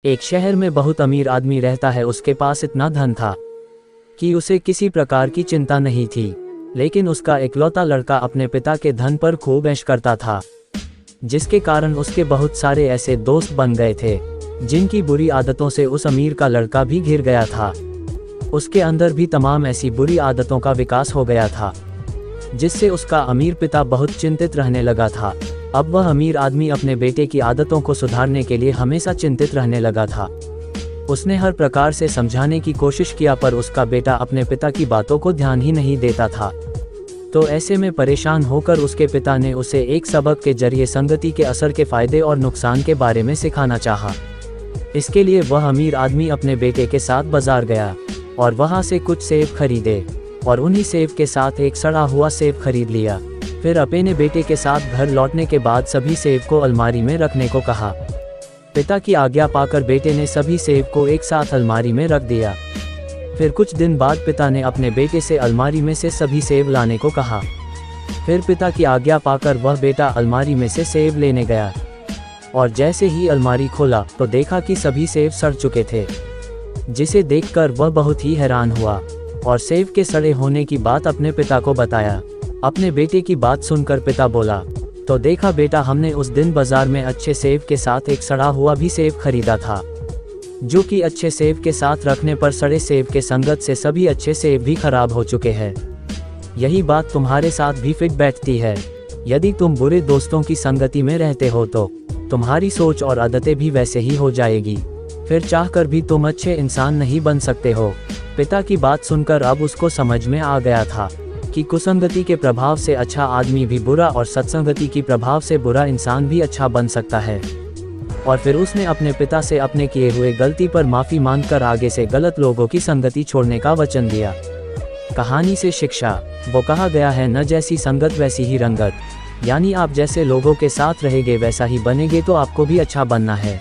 एक शहर में बहुत अमीर आदमी रहता है। उसके पास इतना धन था कि उसे किसी प्रकार की चिंता नहीं थी, लेकिन उसका इकलौता लड़का अपने पिता के धन पर खूब ऐश करता था, जिसके कारण उसके बहुत सारे ऐसे दोस्त बन गए थे जिनकी बुरी आदतों से उस अमीर का लड़का भी घिर गया था। उसके अंदर भी तमाम ऐसी बुरी आदतों का विकास हो गया था, जिससे उसका अमीर पिता बहुत चिंतित रहने लगा था। अब वह अमीर आदमी अपने बेटे की आदतों को सुधारने के लिए हमेशा चिंतित रहने लगा था। उसने हर प्रकार से समझाने की कोशिश किया, पर उसका बेटा अपने पिता की बातों को ध्यान ही नहीं देता था। तो ऐसे में परेशान होकर उसके पिता ने उसे एक सबक के जरिए संगति के असर के फायदे और नुकसान के बारे में सिखाना चाहा। इसके लिए वह अमीर आदमी अपने बेटे के साथ बाजार गया और वहां से कुछ सेब खरीदे और उन्हीं सेब के साथ एक सड़ा हुआ सेब खरीद लिया। फिर अपने बेटे के साथ घर लौटने के बाद सभी सेब को अलमारी में रखने को कहा। पिता की आज्ञा पाकर बेटे ने सभी सेब को एक साथ अलमारी में रख दिया। फिर कुछ दिन बाद पिता ने अपने बेटे से अलमारी में से सभी सेब लाने को कहा। फिर पिता की आज्ञा पाकर वह बेटा अलमारी में से सेब लेने गया और जैसे ही अलमारी खोला तो देखा कि सभी सेब सड़ चुके थे, जिसे देखकर वह बहुत ही हैरान हुआ और सेब के सड़े होने की बात अपने पिता को बताया। अपने बेटे की बात सुनकर पिता बोला, तो देखा बेटा, हमने उस दिन बाजार में अच्छे सेब के साथ एक सड़ा हुआ भी सेब खरीदा था, जो कि अच्छे सेब के साथ रखने पर सड़े सेब के संगत से सभी अच्छे सेब भी खराब हो चुके हैं। यही बात तुम्हारे साथ भी फिट बैठती है। यदि तुम बुरे दोस्तों की संगति में रहते हो तो तुम्हारी सोच और आदतें भी वैसे ही हो जाएगी, फिर चाहकर भी तुम अच्छे इंसान नहीं बन सकते हो। पिता की बात सुनकर अब उसको समझ में आ गया था कि कुसंगति के प्रभाव से अच्छा आदमी भी बुरा और सत्संगति की प्रभाव से बुरा इंसान भी अच्छा बन सकता है। और फिर उसने अपने पिता से अपने किए हुए गलती पर माफ़ी मांगकर आगे से गलत लोगों की संगति छोड़ने का वचन दिया। कहानी से शिक्षा, वो कहा गया है, न जैसी संगत वैसी ही रंगत। यानी आप जैसे लोगों के साथ रहेंगे वैसा ही बनेंगे, तो आपको भी अच्छा बनना है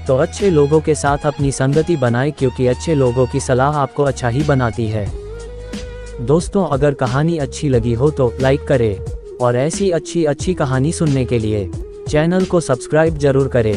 तो अच्छे लोगों के साथ अपनी संगति बनाएं, क्योंकि अच्छे लोगों की सलाह आपको अच्छा ही बनाती है। दोस्तों, अगर कहानी अच्छी लगी हो तो लाइक करें और ऐसी अच्छी कहानी सुनने के लिए चैनल को सब्सक्राइब जरूर करें।